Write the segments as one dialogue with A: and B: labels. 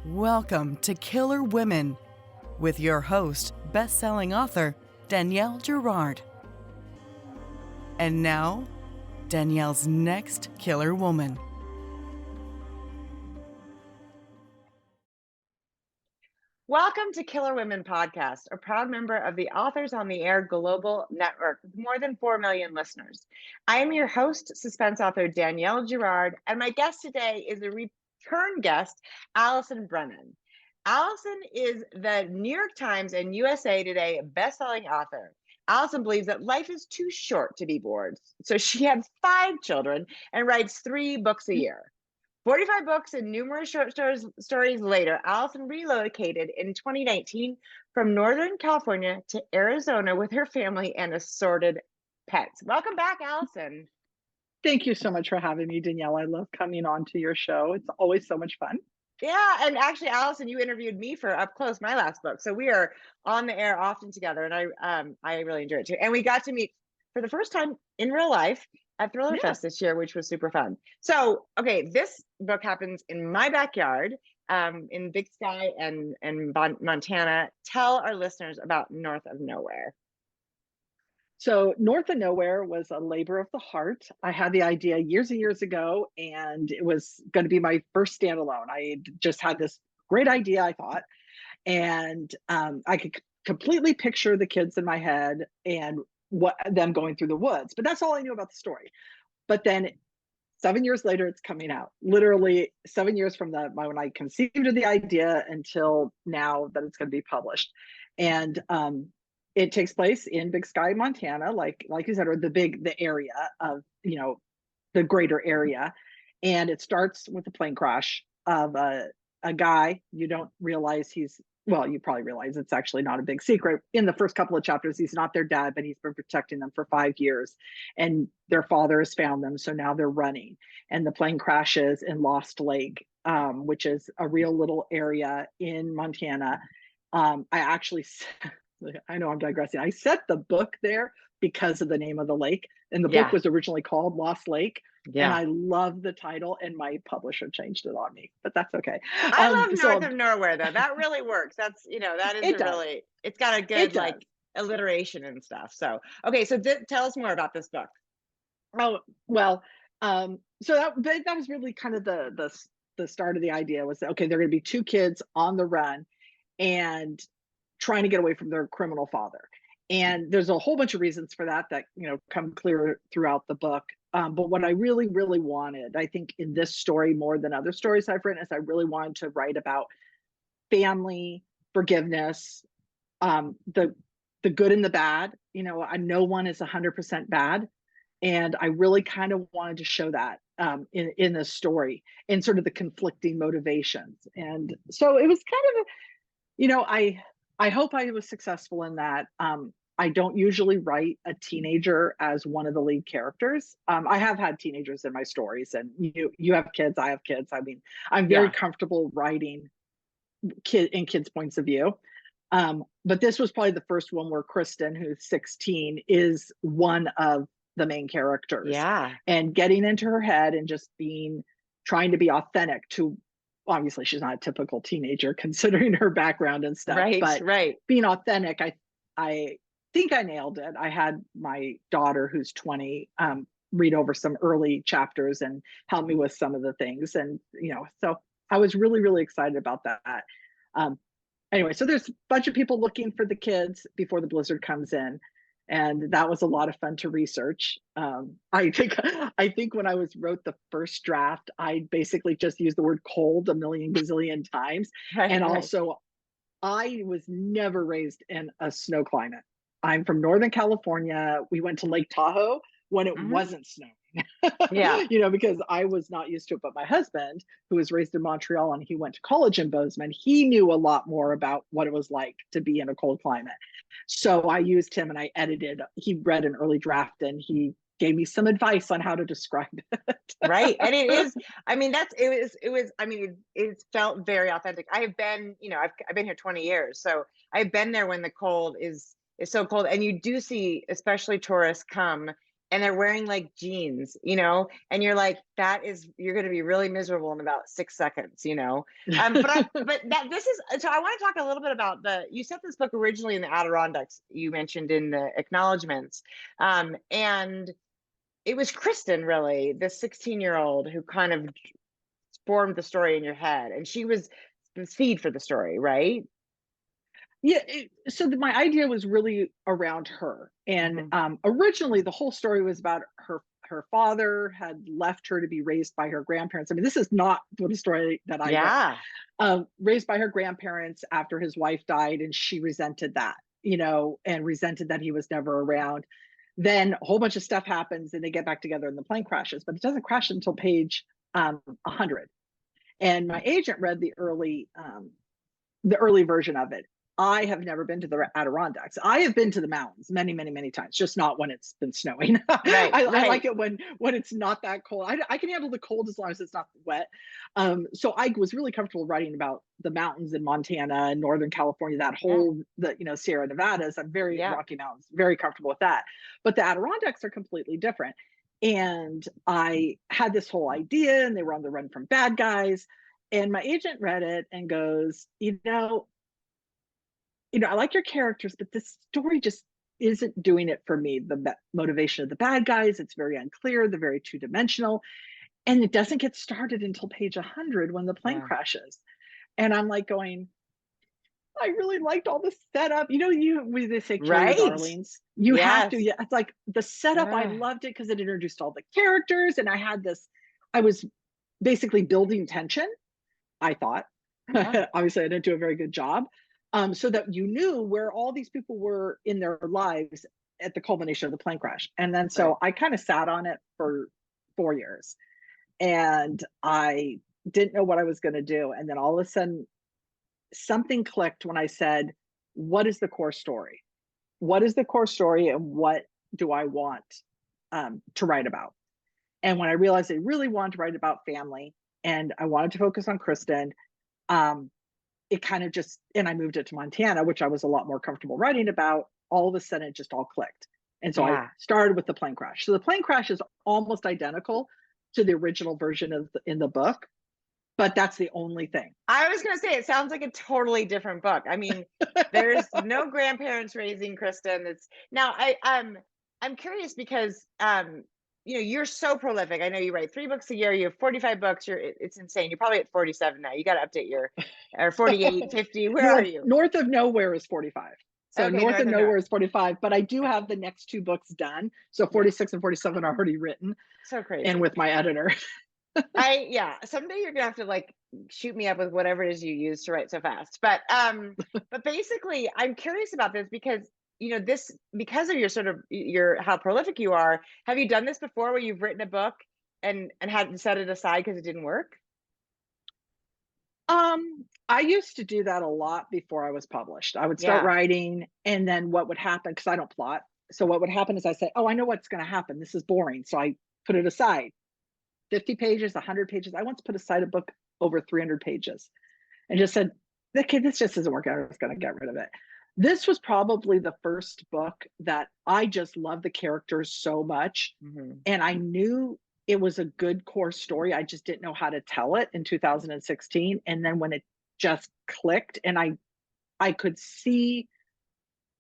A: Welcome to Killer Women with your host, best-selling author Danielle Girard. And now, Danielle's next killer woman.
B: Welcome to Killer Women Podcast, a proud member of the Authors on the Air Global Network with more than 4 million listeners. I am your host, suspense author Danielle Girard, and my guest today is a return guest, Allison Brennan. Allison is the New York Times and USA Today best-selling author. Allison believes that life is too short to be bored, so she has 5 children and writes 3 books a year. 45 books and numerous short stories later, Allison relocated in 2019 from Northern California to Arizona with her family and assorted pets. Welcome back, Allison.
C: Thank you so much for having me, Danielle. I love coming on to your show. It's always so much fun.
B: Yeah, and actually, Allison, you interviewed me for Up Close, my last book. So we are on the air often together, and I really enjoy it too. And we got to meet for the first time in real life at Thriller Fest this year, which was super fun. So, okay, this book happens in my backyard, in Big Sky and Montana. Tell our listeners about North of Nowhere.
C: So North of Nowhere was a labor of the heart. I had the idea years and years ago, and it was going to be my first standalone. I just had this great idea, I thought, and I could completely picture the kids in my head and what them going through the woods. But that's all I knew about the story. But then 7 years later, it's coming out. Literally 7 years from when I conceived of the idea until now that it's going to be published. And it takes place in Big Sky, Montana, like you said, or the area of, the greater area. And it starts with a plane crash of a guy. You don't realize you probably realize it's actually not a big secret. In the first couple of chapters, he's not their dad, but he's been protecting them for 5 years. And their father has found them, so now they're running. And the plane crashes in Lost Lake, which is a real little area in Montana. I know I'm digressing. I set the book there because of the name of the lake. And the book was originally called Lost Lake. Yeah. And I love the title, and my publisher changed it on me, but that's okay.
B: I love North of Nowhere, though. That really works. That's, that is it's got a good alliteration and stuff. So, okay. So tell us more about this book.
C: Oh, well, so that was really kind of the start of the idea was, okay, they're going to be 2 kids on the run and trying to get away from their criminal father. And there's a whole bunch of reasons for that come clear throughout the book. But what I really, really wanted, I think in this story more than other stories I've written, is I really wanted to write about family, forgiveness, the good and the bad. No one is 100% bad. And I really kind of wanted to show that in this story and sort of the conflicting motivations. And so it was kind of, I hope I was successful in that. I don't usually write a teenager as one of the lead characters. I have had teenagers in my stories, and you have kids, I have kids. I mean, I'm very comfortable writing kids' points of view. But this was probably the first one where Kristen, who's 16, is one of the main characters.
B: Yeah.
C: And getting into her head and just trying to be authentic to, obviously she's not a typical teenager considering her background and stuff. But being authentic, I think I nailed it. I had my daughter, who's 20, read over some early chapters and help me with some of the things. And, so I was really, really excited about that. Anyway, so there's a bunch of people looking for the kids before the blizzard comes in. And that was a lot of fun to research. I think when I wrote the first draft, I basically just used the word cold a million gazillion times. Also, I was never raised in a snow climate. I'm from Northern California. We went to Lake Tahoe when it wasn't snowing. Because I was not used to it. But my husband, who was raised in Montreal and he went to college in Bozeman, he knew a lot more about what it was like to be in a cold climate. So I used him and I edited. He read an early draft and he gave me some advice on how to describe it.
B: Right. And it is, it felt very authentic. I have been, I've been here 20 years. So I've been there when the cold is so cold. And you do see, especially tourists come and they're wearing like jeans, you know, and you're like, you're going to be really miserable in about 6 seconds, you know. But this is, so I want to talk a little bit about you set this book originally in the Adirondacks, you mentioned in the acknowledgments. And it was Kristen, really, the 16-year-old who kind of formed the story in your head, and she was the seed for the story, right?
C: Yeah. My idea was really around her. And originally the whole story was about her father had left her to be raised by her grandparents. I mean, this is not the story that I read. Raised by her grandparents after his wife died, and she resented that, you know, and resented that he was never around. Then a whole bunch of stuff happens and they get back together and the plane crashes, but it doesn't crash until page 100. And my agent read the early version of it. I have never been to the Adirondacks. I have been to the mountains many, many, many times, just not when it's been snowing. I like it when it's not that cold. I can handle the cold as long as it's not wet. So I was really comfortable writing about the mountains in Montana and Northern California, that whole, Sierra Nevadas. I'm very Rocky Mountains, very comfortable with that. But the Adirondacks are completely different. And I had this whole idea, and they were on the run from bad guys. And my agent read it and goes, I like your characters, but this story just isn't doing it for me. The motivation of the bad guys, it's very unclear. They're very two-dimensional. And it doesn't get started until page 100 when the plane crashes. And I'm like going, I really liked all the setup. They say kill your darlings. You have to. Yeah, it's like the setup. I loved it because it introduced all the characters. And I was basically building tension, I thought. Obviously, I didn't do a very good job. So that you knew where all these people were in their lives at the culmination of the plane crash. And then so I kind of sat on it for 4 years, and I didn't know what I was going to do. And then all of a sudden something clicked when I said, what is the core story? What is the core story, and what do I want to write about? And when I realized I really wanted to write about family and I wanted to focus on Kristen, it kind of and I moved it to Montana, which I was a lot more comfortable writing about. All of a sudden, it just all clicked. And so I started with the plane crash. So the plane crash is almost identical to the original version in the book, but that's the only thing.
B: I was going to say, it sounds like a totally different book. I mean, there's no grandparents raising Kristen. I'm curious because, you're so prolific. I know you write 3 books a year. You have 45 books. It's insane. You're probably at 47 now. You got to update or 48, 50. Where are you?
C: North of Nowhere is 45. So okay, North of Nowhere is 45, but I do have the next 2 books done. So 46 and 47 are already written.
B: So crazy.
C: And with my editor.
B: Someday you're gonna have to like shoot me up with whatever it is you use to write so fast. But basically I'm curious about this because because of your how prolific you are. Have you done this before where you've written a book and had to set it aside because it didn't work?
C: I used to do that a lot before I was published. I would start writing, and then what would happen, because I don't plot. So what would happen is I say, oh, I know what's going to happen. This is boring. So I put it aside. 50 pages, 100 pages. I once put aside a book over 300 pages and just said, okay, this just isn't working. I was going to get rid of it. This was probably the first book that I just loved the characters so much. And I knew it was a good core story. I just didn't know how to tell it in 2016. And then when it just clicked, and I could see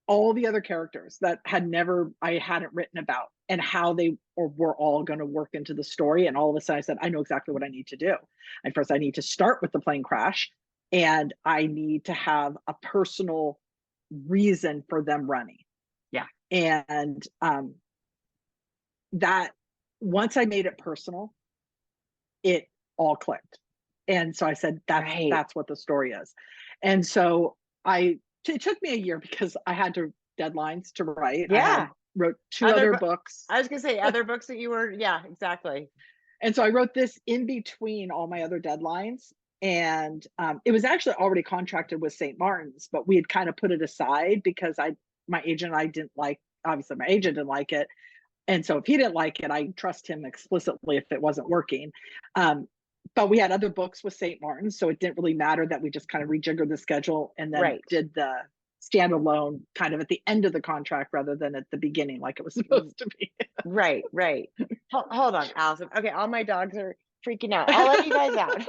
C: all the other characters that I hadn't written about, and how they were all going to work into the story. And all of a sudden I said, I know exactly what I need to do. And first I need to start with the plane crash, and I need to have a personal reason for them running. And that once I made it personal, it all clicked. And so I said, that's what the story is. And so it took me a year because I had deadlines to write. I wrote 2 other books.
B: I was going to say other books that you were, exactly.
C: And so I wrote this in between all my other deadlines. And it was actually already contracted with St. Martin's, but we had kind of put it aside because my agent and I didn't like, obviously my agent didn't like it. And so if he didn't like it, I trust him explicitly if it wasn't working. But we had other books with St. Martin's, so it didn't really matter that we just kind of rejiggered the schedule and then did the standalone kind of at the end of the contract rather than at the beginning like it was supposed to be.
B: Right. Hold on, Allison. Okay, all my dogs are freaking out. I'll let you guys out.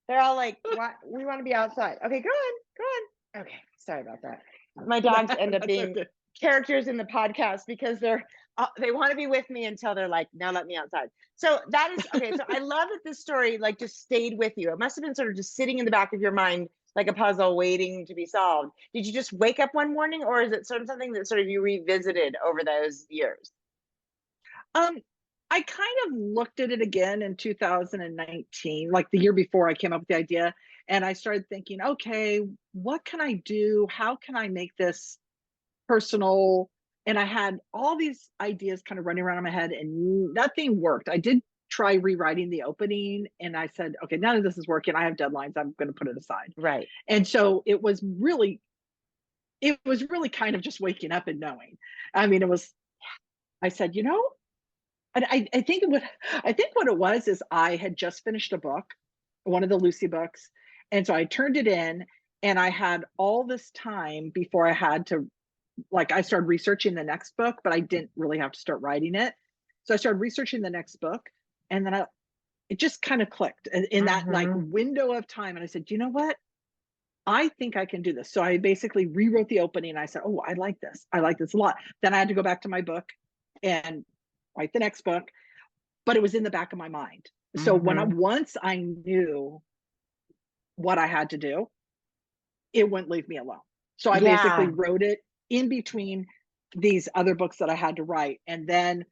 B: They're all like, "What? We want to be outside." Okay, go on. Okay, sorry about that. My dogs end up being characters in the podcast because they want to be with me until they're like, "Now let me outside." So that is okay. So I love that this story like just stayed with you. It must have been sort of just sitting in the back of your mind like a puzzle waiting to be solved. Did you just wake up one morning, or is it sort of something that sort of you revisited over those years?
C: I kind of looked at it again in 2019, like the year before I came up with the idea, and I started thinking, okay, what can I do? How can I make this personal? And I had all these ideas kind of running around in my head and nothing worked. I did try rewriting the opening and I said, okay, none of this is working. I have deadlines. I'm going to put it aside.
B: Right.
C: And so it was really kind of just waking up and knowing. I mean, I said, and I think what it was is I had just finished a book, one of the Lucy books. And so I turned it in and I had all this time before I had to, like, I started researching the next book, but I didn't really have to start writing it. So I started researching the next book and then it just kind of clicked in that like window of time. And I said, you know what? I think I can do this. So I basically rewrote the opening and I said, oh, I like this. I like this a lot. Then I had to go back to my book and write the next book, but it was in the back of my mind. So once I knew what I had to do, it wouldn't leave me alone. So I basically wrote it in between these other books that I had to write. And then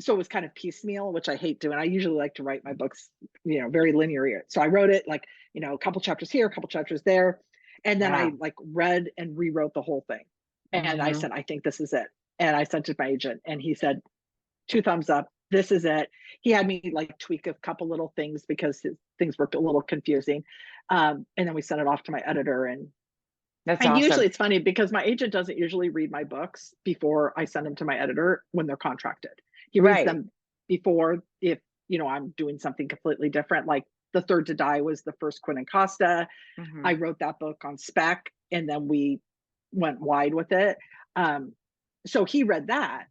C: so it was kind of piecemeal, which I hate doing. I usually like to write my books, very linear. So I wrote it like, a couple chapters here, a couple chapters there. And then I like read and rewrote the whole thing. And I said, I think this is it. And I sent it to my agent and he said, 2 thumbs up. This is it. He had me like tweak a couple little things because things were a little confusing. And then we sent it off to my editor and awesome. Usually it's funny because my agent doesn't usually read my books before I send them to my editor when they're contracted. He reads them before if, I'm doing something completely different. Like The Third to Die was the first Quinn and Costa. I wrote that book on spec and then we went wide with it. So he read that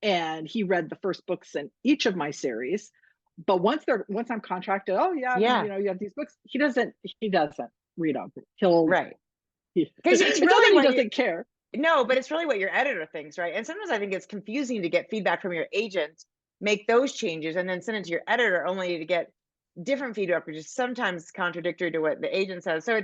C: and he read the first books in each of my series. But once I'm contracted, you have these books. He doesn't read them. Because
B: it's really
C: he doesn't care.
B: No, but it's really what your editor thinks, right? And sometimes I think it's confusing to get feedback from your agent, make those changes, and then send it to your editor only to get different feedback, which is sometimes contradictory to what the agent says. So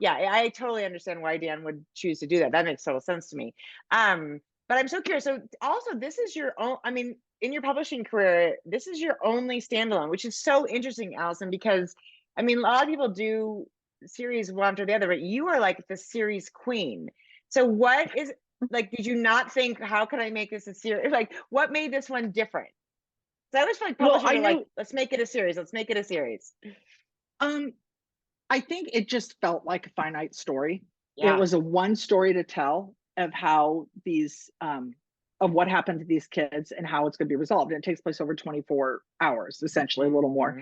B: I totally understand why Dan would choose to do that. That makes total sense to me. But I'm so curious. So also, this is your own, in your publishing career, this is your only standalone, which is so interesting, Allison, because a lot of people do series one after the other, but you are like the series queen. So what is like, did you not think, how can I make this a series? Like, what made this one different? So I always feel like publishers are like, let's make it a series. Let's make it a series.
C: I think it just felt like a finite story. It was a one story to tell of how these, of what happened to these kids and how it's going to be resolved. And it takes place over 24 hours, essentially, a little more.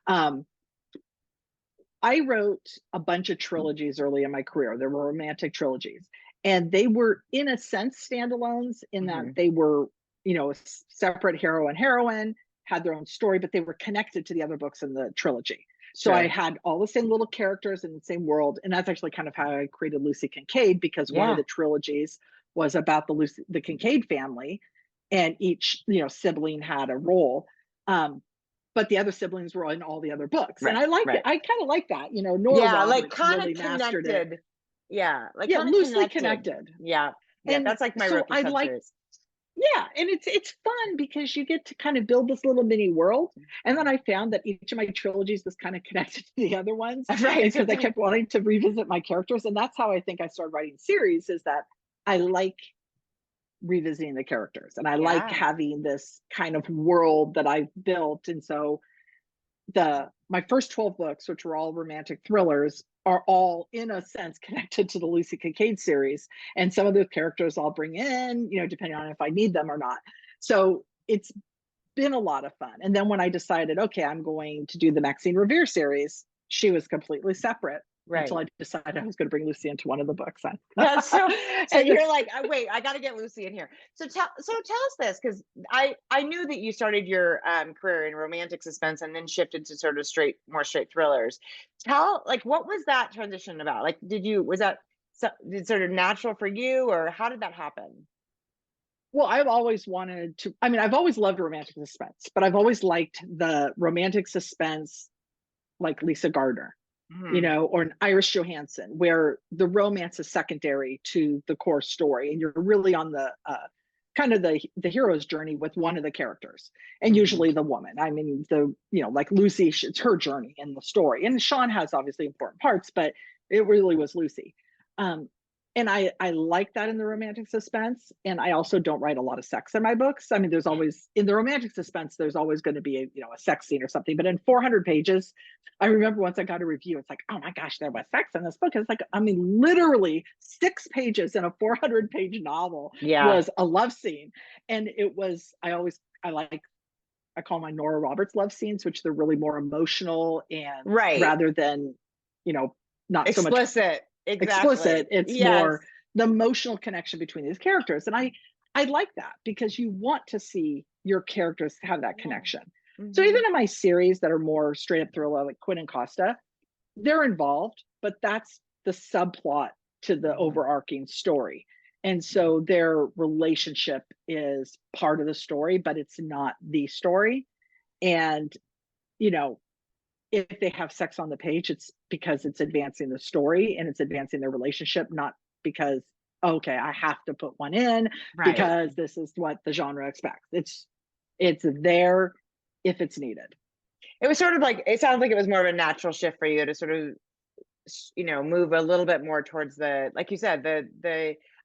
C: I wrote a bunch of trilogies early in my career. There were romantic trilogies. And they were, in a sense, standalones in that they were, a separate hero and heroine, had their own story, but they were connected to the other books in the trilogy. So I had all the same little characters in the same world. And that's actually kind of how I created Lucy Kincaid, because one of the trilogies was about the Kincaid family, and each, sibling had a role. But the other siblings were in all the other books. And I liked it. I kind of like that, Nora Roberts
B: like kind
C: really
B: of
C: mastered
B: connected.
C: it.
B: Loosely
C: connected.
B: And that's like my rookie series.
C: And it's fun because you get to kind of build this little mini world. And then I found that each of my trilogies was kind of connected to the other ones, because I kept wanting to revisit my characters. And that's how I think I started writing series, is that I like revisiting the characters and I like having this kind of world that I've built. And so my first 12 books, which were all romantic thrillers, are all in a sense connected to the Lucy Kincaid series. And some of the characters I'll bring in, depending on if I need them or not. So it's been a lot of fun. And then when I decided, okay, I'm going to do the Maxine Revere series, she was completely separate until I decided I was going to bring Lucy into one of the books.
B: That's so you're like, oh, wait, I got to get Lucy in here. So tell us this, because I knew that you started your career in romantic suspense and then shifted to sort of more straight thrillers. What was that transition about? Like, was that sort of natural for you, or how did that happen?
C: Well, I've always wanted to, I've always loved romantic suspense, but I've always liked the romantic suspense like Lisa Gardner, or an Iris Johansson, where the romance is secondary to the core story. And you're really on the kind of the hero's journey with one of the characters, and usually the woman. Like Lucy, it's her journey in the story. And Sean has obviously important parts, but it really was Lucy. And I like that in the romantic suspense. And I also don't write a lot of sex in my books. There's always, in the romantic suspense, there's always going to be a sex scene or something. But in 400 pages, I remember once I got a review, it's like, oh my gosh, there was sex in this book. It's like, literally 6 pages in a 400-page novel was a love scene. And it was, I call my Nora Roberts love scenes, which they're really more emotional and rather than, not
B: explicit.
C: So much explicit. It's more the emotional connection between these characters. And I like that, because you want to see your characters have that connection. So even in my series that are more straight up thriller, like Quinn and Costa, they're involved, but that's the subplot to the overarching story. And so their relationship is part of the story, but it's not the story. And, if they have sex on the page, it's because it's advancing the story and it's advancing their relationship, not because, okay, I have to put one in because this is what the genre expects. It's there if it's needed.
B: It was sort of like, it sounds like it was more of a natural shift for you to sort of, move a little bit more towards the, like you said,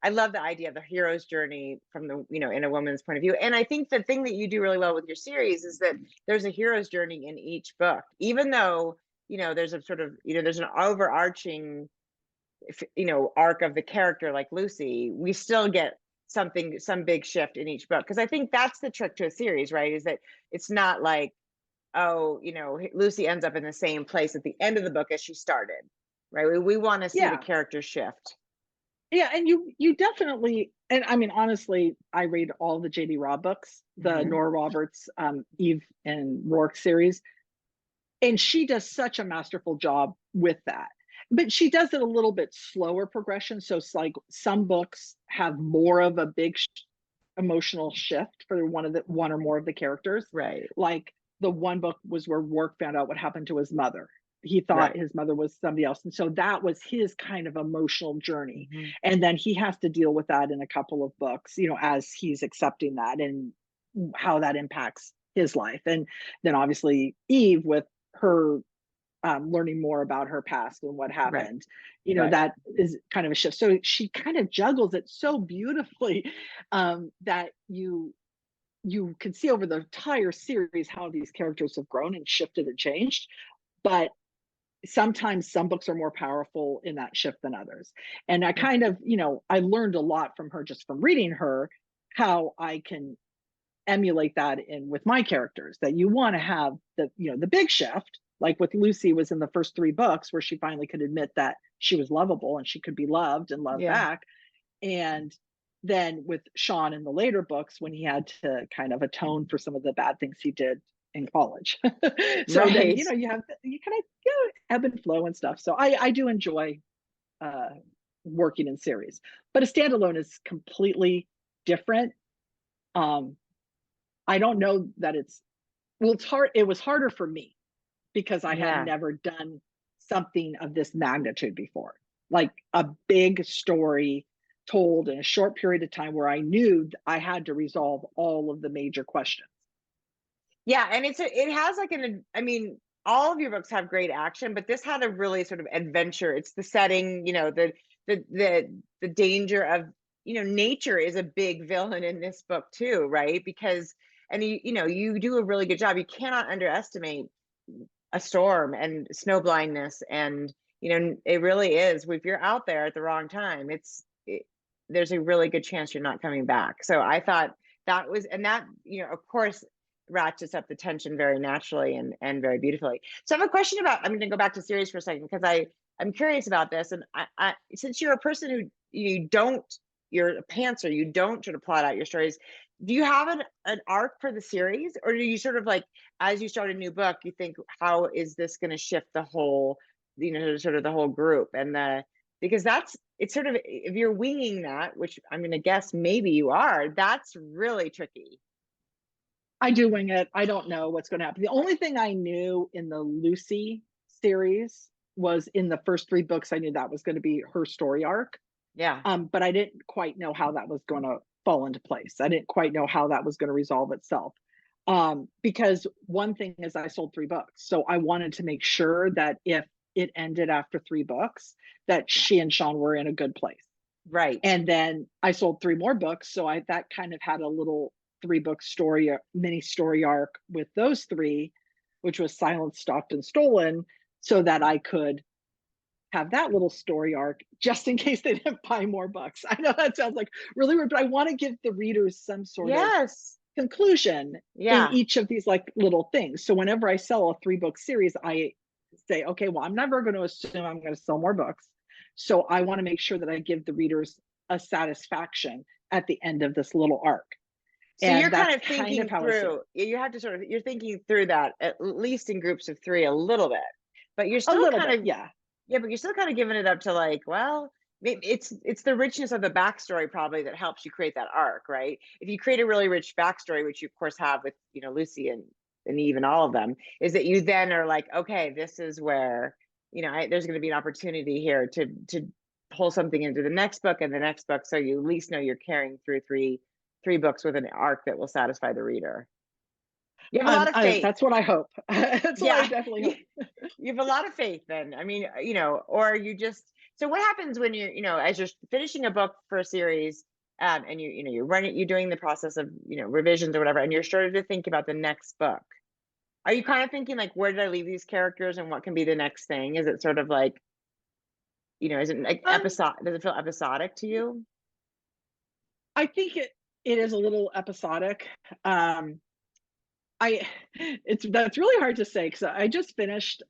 B: I love the idea of the hero's journey from the, in a woman's point of view. And I think the thing that you do really well with your series is that there's a hero's journey in each book, even though, there's a sort of, there's an overarching, arc of the character like Lucy, we still get some big shift in each book. Because I think that's the trick to a series, right? Is that it's not like, oh, Lucy ends up in the same place at the end of the book as she started, right? We want to see the character shift.
C: Yeah, and you definitely, and honestly, I read all the J.D. Robb books, the Nora Roberts, Eve and Rourke series, and she does such a masterful job with that. But she does it a little bit slower progression. So it's like some books have more of a big emotional shift for one or more of the characters.
B: Right.
C: Like the one book was where Rourke found out what happened to his mother. He thought his mother was somebody else. And so that was his kind of emotional journey. And then he has to deal with that in a couple of books, as he's accepting that and how that impacts his life. And then obviously Eve with her learning more about her past and what happened, that is kind of a shift. So she kind of juggles it so beautifully that you can see over the entire series how these characters have grown and shifted and changed. But sometimes some books are more powerful in that shift than others. And I kind of, I learned a lot from her just from reading her, how I can emulate that with my characters, that you want to have the big shift, like with Lucy was in the first 3 books where she finally could admit that she was lovable and she could be loved and loved back. And then with Sean in the later books, when he had to kind of atone for some of the bad things he did in college. So then, you kind of ebb and flow and stuff. So I do enjoy working in series, but a standalone is completely different. I don't know that it's hard. It was harder for me because I had never done something of this magnitude before, like a big story told in a short period of time where I knew I had to resolve all of the major questions.
B: Yeah, and it has like all of your books have great action, but this had a really sort of adventure. It's the setting, the danger of, nature is a big villain in this book too, right? Because, and you do a really good job. You cannot underestimate a storm and snow blindness, and it really is. If you're out there at the wrong time, there's a really good chance you're not coming back. So I thought that was, and that, of course, ratchets up the tension very naturally and very beautifully. So I have a question about, I'm going to go back to series for a second, because I'm curious about this. And I since you're a person who you're a pantser, you don't sort of plot out your stories. Do you have an arc for the series, or do you sort of like, as you start a new book, you think, how is this going to shift the whole, sort of the whole group because it's sort of, if you're winging that, which I'm going to guess maybe you are, that's really tricky.
C: I do wing it. I don't know what's going to happen. The only thing I knew in the Lucy series was in the first 3 books, I knew that was going to be her story arc.
B: Yeah.
C: But I didn't quite know how that was going to fall into place. I didn't quite know how that was going to resolve itself. Because one thing is I sold 3 books. So I wanted to make sure that if it ended after 3 books, that she and Sean were in a good place.
B: Right.
C: And then I sold 3 more books. So that kind of had a little 3-book story, mini story arc with those 3, which was Silenced, Stalked, and Stolen, so that I could have that little story arc just in case they didn't buy more books. I know that sounds like really weird, but I want to give the readers some sort of conclusion in each of these like little things. So whenever I sell a 3-book series, I say, okay, well, I'm never going to assume I'm going to sell more books. So I want to make sure that I give the readers a satisfaction at the end of this little arc.
B: So and you're kind of thinking through, you have to you're thinking through that at least in groups of 3 a little bit, but you're still kind of, but you're still kind of giving it up to like, well, it's the richness of the backstory probably that helps you create that arc, right? If you create a really rich backstory, which you of course have with, Lucy and Eve and all of them, is that you then are like, okay, this is where, there's going to be an opportunity here to pull something into the next book and the next book. So you at least know you're carrying through three books with an arc that will satisfy the reader. You have a lot of faith.
C: That's what I hope. That's what I definitely hope.
B: You have a lot of faith then. I mean, or you just, so what happens when as you're finishing a book for a series, and you're doing the process of, revisions or whatever, and you're starting to think about the next book. Are you kind of thinking like, where did I leave these characters and what can be the next thing? Is it sort of like, is it like does it feel episodic to you?
C: I think it is a little episodic. That's really hard to say because I just finished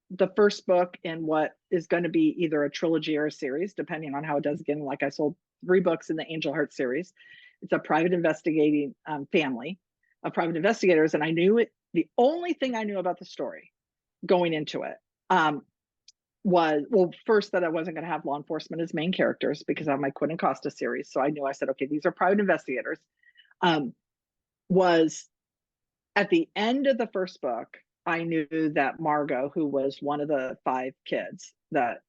C: the first book in what is going to be either a trilogy or a series, depending on how it does. Again, like I sold 3 books in the Angel Heart series. It's a private investigating family of private investigators, and I knew it. The only thing I knew about the story going into it was, well, first that I wasn't going to have law enforcement as main characters because I have my Quinn and Costa series. So I said, okay, these are private investigators. Was at the end of the first book, I knew that Margot, who was one of the 5 kids, that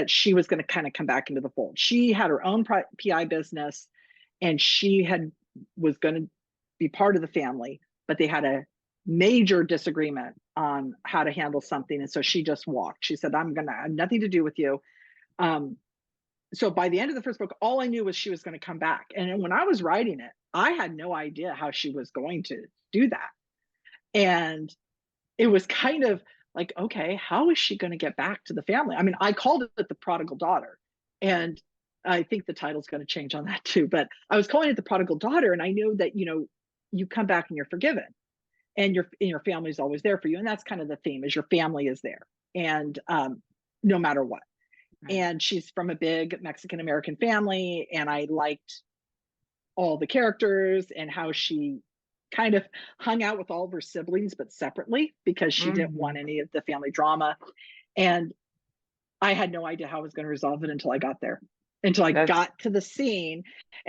C: she was going to kind of come back into the fold. She had her own PI business, and she was going to be part of the family, but they had a major disagreement on how to handle something, and so she just walked. She said, "I'm going to have nothing to do with you." So by the end of the first book, all I knew was she was going to come back. And when I was writing it, I had no idea how she was going to do that. And it was kind of like, okay, how is she going to get back to the family? I mean, I called it The Prodigal Daughter, and I think the title's going to change on that too, but I was calling it The Prodigal Daughter. And I know that, you come back and you're forgiven, and your family's always there for you. And that's kind of the theme, is your family is there. And no matter what. And she's from a big Mexican-American family. And I liked all the characters and how she kind of hung out with all of her siblings, but separately, because she didn't want any of the family drama. And I had no idea how I was going to resolve it until I got there, until I got to the scene.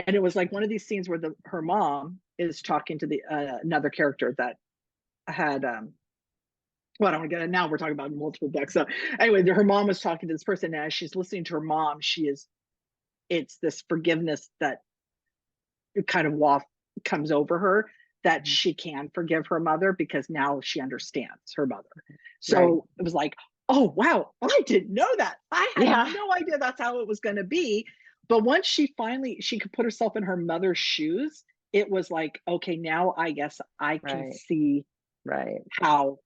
C: And it was like one of these scenes where her mom is talking to the another character that had well, I don't want to get it now. We're talking about multiple books. So anyway, her mom was talking to this person, and as she's listening to her mom, it's this forgiveness that kind of comes over her, that she can forgive her mother because now she understands her mother. So it was like, oh, wow, I didn't know that. I had no idea that's how it was going to be. But once she could put herself in her mother's shoes, it was like, okay, now I guess I can see how,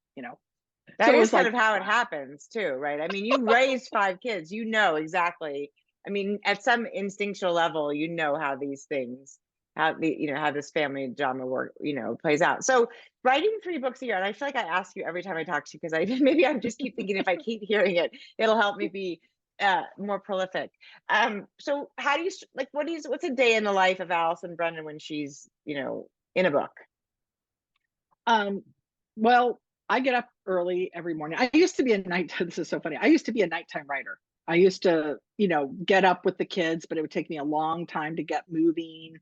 B: That is kind of how it happens too, right? I mean, you raised 5 kids, exactly. I mean, at some instinctual level, how these things how how this family drama work, plays out. So writing 3 books a year, and I feel like I ask you every time I talk to you, because I maybe I just keep thinking if I keep hearing it, it'll help me be more prolific. So how do you like, what's a day in the life of Allison Brennan when she's, in a book?
C: Well, I get up early every morning. I used to be a night, this is so funny. I used to be a nighttime writer. I used to, get up with the kids, but it would take me a long time to get moving.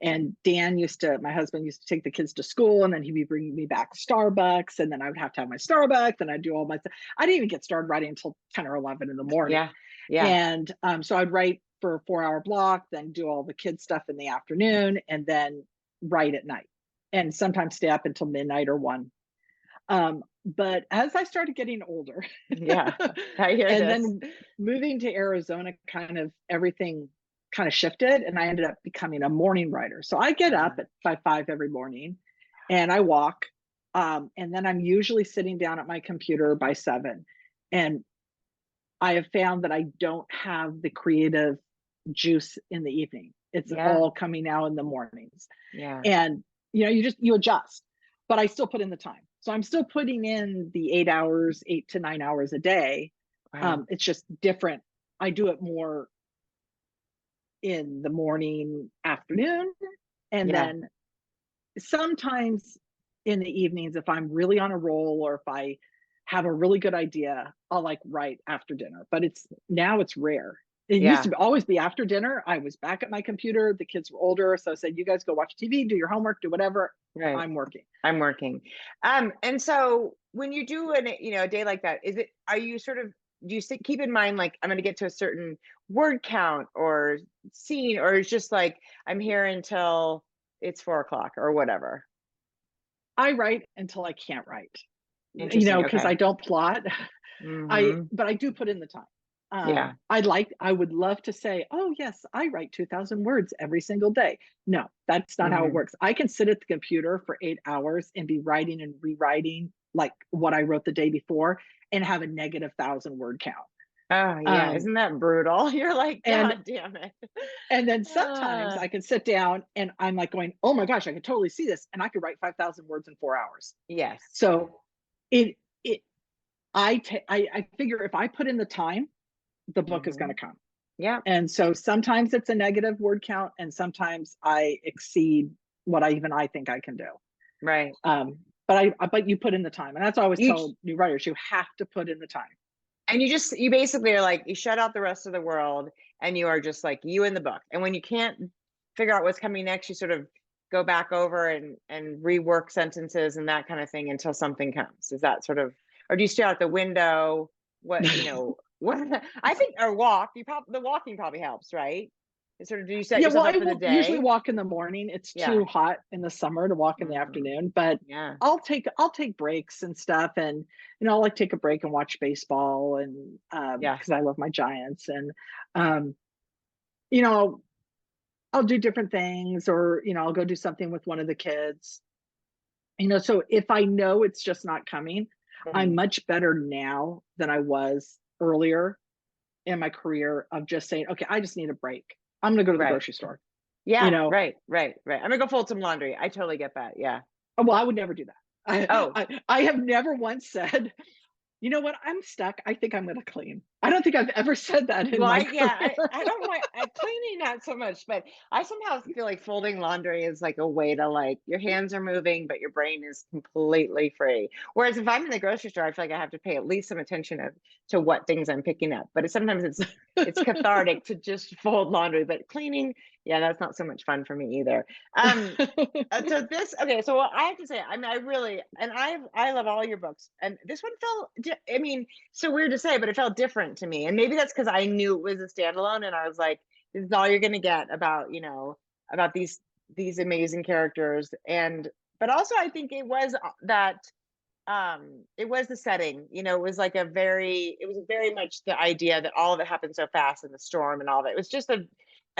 C: And my husband used to take the kids to school, and then he'd be bringing me back Starbucks, and then I would have to have my Starbucks, and I'd do all my stuff. I didn't even get started writing until 10 or 11 in the morning.
B: Yeah. Yeah.
C: And so I'd write for a 4-hour block, then do all the kids stuff in the afternoon, and then write at night, and sometimes stay up until midnight or 1. But as I started getting older,
B: yeah, I hear
C: and
B: this.
C: then moving to Arizona, everything kind of shifted, and I ended up becoming a morning writer. So I get up at 5 every morning, and I walk, and then I'm usually sitting down at my computer by 7. And I have found that I don't have the creative juice in the evening. It's all coming out in the mornings.
B: Yeah.
C: And you adjust, but I still put in the time. So I'm still putting in the 8 to 9 hours a day.
B: Wow.
C: It's just different. I do it more in the morning, afternoon, and then sometimes in the evenings, if I'm really on a roll, or if I have a really good idea, I'll write after dinner. But it's rare. It used to always be after dinner. I was back at my computer. The kids were older, so I said, "You guys go watch TV, do your homework, do whatever.
B: Right.
C: I'm working."
B: And so when you do a day like that, are you do you keep in mind, like, I'm going to get to a certain word count or scene, or it's just like, I'm here until it's 4 o'clock or whatever?
C: I write until I can't write,
B: Interesting.
C: because
B: Okay.
C: I don't plot.
B: Mm-hmm.
C: But I do put in the time.
B: Yeah.
C: I would love to say, "Oh yes, I write 2,000 words every single day." No, that's not how it works. I can sit at the computer for 8 hours and be writing and rewriting like what I wrote the day before, and have a negative 1,000 word count.
B: Oh yeah. Isn't that brutal? You're like,
C: And
B: God damn it.
C: and then sometimes I can sit down and I'm like going, "Oh my gosh, I could totally see this," and I could write 5,000 words in 4 hours.
B: Yes.
C: So it I figure if I put in the time, the book is going to come.
B: Yeah.
C: And so sometimes it's a negative word count, and sometimes I exceed what I think I can do.
B: Right.
C: But you put in the time, and that's what I always tell new writers: you have to put in the time.
B: And you basically are like, you shut out the rest of the world, and you are just like you in the book. And when you can't figure out what's coming next, you sort of go back over and rework sentences and that kind of thing until something comes. Is that sort of, or do you stare out the window? What, what I think, or walk, the walking probably helps, right? It's sort of, do you set yourself up for the day?
C: Usually walk in the morning. It's too hot in the summer to walk in the afternoon, but I'll take breaks and stuff, and I'll take a break and watch baseball, and because I love my Giants, and I'll do different things, or I'll go do something with one of the kids. So if I know it's just not coming, I'm much better now than I was earlier in my career of just saying, "Okay, I just need a break. I'm going to go to the grocery store."
B: Yeah. Right. I'm going to go fold some laundry. I totally get that. Yeah.
C: Well, I would never do that. I have never once said, "You know what? I'm stuck. I think I'm going to clean." I don't think I've ever said that in my career.
B: I don't mind cleaning, not so much, but I somehow feel like folding laundry is like a way to, your hands are moving, but your brain is completely free. Whereas if I'm in the grocery store, I feel like I have to pay at least some attention to what things I'm picking up. But sometimes it's cathartic to just fold laundry, but cleaning, that's not so much fun for me either. So I have to say, I mean, I love all your books, and this one felt, so weird to say, but it felt different to me. And maybe that's because I knew it was a standalone, and I was like, this is all you're going to get about, about these amazing characters. But also I think it was that, it was the setting, it was very much the idea that all of it happened so fast, in the storm and all of it. It was just a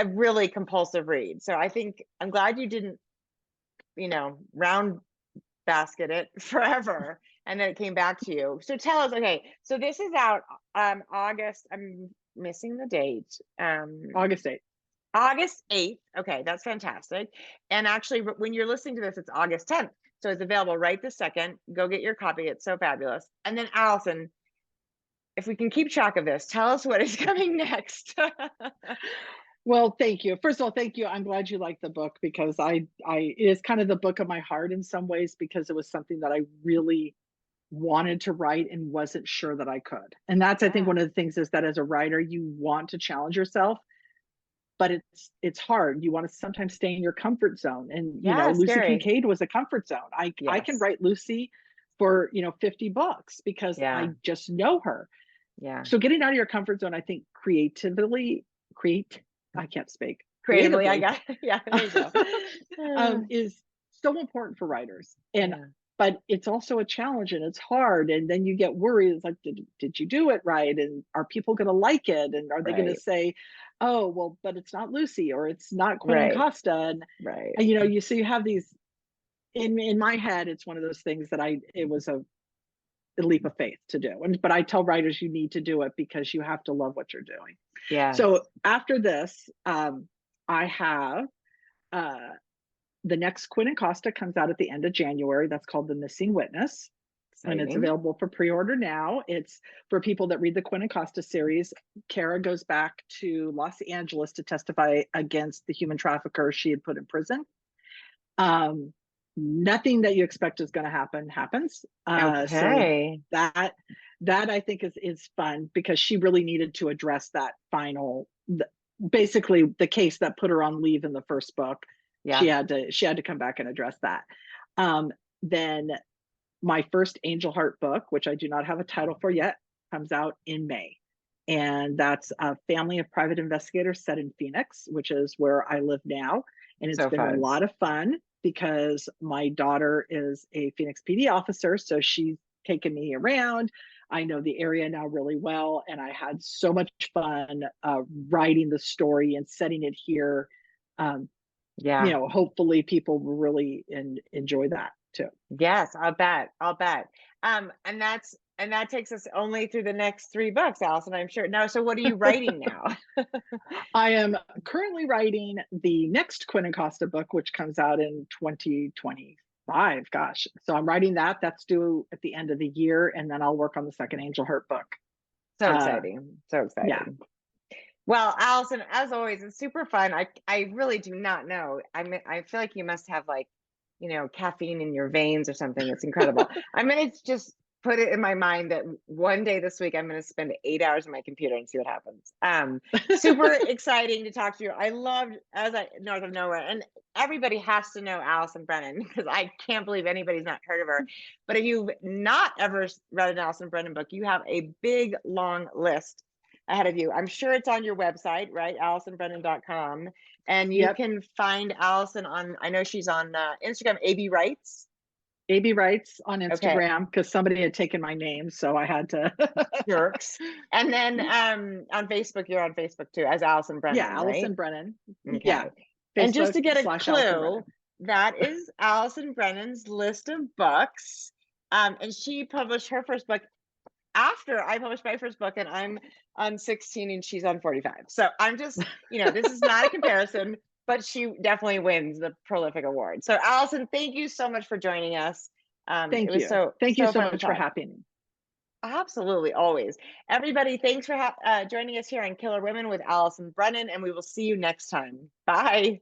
B: really compulsive read. So I think I'm glad you didn't, round basket it forever, and then it came back to you. So tell us, okay, so this is out August, I'm missing the date.
C: August 8th.
B: August 8th. Okay, that's fantastic. And actually, when you're listening to this, it's August 10th. So it's available right this second. Go get your copy. It's so fabulous. And then Allison, if we can keep track of this, tell us what is coming next.
C: Well, thank you. First of all, thank you. I'm glad you like the book, because it is kind of the book of my heart in some ways, because it was something that I really wanted to write and wasn't sure that I could. And that's, I think, one of the things is that as a writer, you want to challenge yourself, but it's hard. You want to sometimes stay in your comfort zone. And, Lucy Kincaid was a comfort zone. I can write Lucy for, 50 books because I just know her.
B: Yeah.
C: So getting out of your comfort zone, I think I can't speak.
B: Creatively, I got yeah, there you go.
C: Is so important for writers. And but it's also a challenge, and it's hard. And then you get worried. It's like, did you do it right? And are people going to like it? And are they going to say, oh, well, but it's not Lucy, or it's not Quinn Costa? And, you have these in my head. It's one of those things that it was a leap of faith to do. But I tell writers, you need to do it because you have to love what you're doing.
B: Yeah.
C: So after this, I have the next Quinn and Costa comes out at the end of January. That's called The Missing Witness. Exciting. And it's available for pre-order now. It's for people that read the Quinn and Costa series. Kara goes back to Los Angeles to testify against the human trafficker she had put in prison. Nothing that you expect is going to happen happens.
B: Okay.
C: So that I think is fun, because she really needed to address that basically the case that put her on leave in the first book. Yeah. She had to come back and address that. Then my first Angel Heart book, which I do not have a title for yet, comes out in May. And that's a family of private investigators set in Phoenix, which is where I live now. And it's been a lot of fun, because my daughter is a Phoenix PD officer. So she's taken me around. I know the area now really well. And I had so much fun writing the story and setting it here. Hopefully people will really enjoy that too.
B: Yes, I'll bet. And that takes us only through the next 3 books, Allison, I'm sure. Now, so what are you writing now?
C: I am currently writing the next Quinn and Costa book, which comes out in 2025. Gosh. So I'm writing that. That's due at the end of the year. And then I'll work on the second Angel Heart book.
B: So exciting. So exciting. Yeah. Well, Allison, as always, it's super fun. I really do not know. I feel like you must have caffeine in your veins or something. It's incredible. I'm going to just put it in my mind that one day this week, I'm going to spend 8 hours on my computer and see what happens. Super exciting to talk to you. I loved North of Nowhere, and everybody has to know Allison Brennan, because I can't believe anybody's not heard of her. But if you've not ever read an Allison Brennan book, you have a big, long list ahead of you. I'm sure it's on your website, right? AllisonBrennan.com. And you can find Allison I know she's on Instagram, AB Writes.
C: AB Writes on Instagram, because somebody had taken my name, so I had to.
B: Jerks. And then on Facebook, you're on Facebook too, as Allison Brennan.
C: Yeah, Allison Brennan.
B: Okay. Yeah. Facebook, and just to get a clue, that is Allison Brennan's list of books. And she published her first book after I published my first book, and I'm on 16 and she's on 45. So I'm just, this is not a comparison, but she definitely wins the Prolific Award. So Allison, thank you so much for joining us.
C: Thank you so much for having me.
B: Absolutely, always. Everybody, thanks for joining us here on Killer Women with Allison Brennan, and we will see you next time. Bye.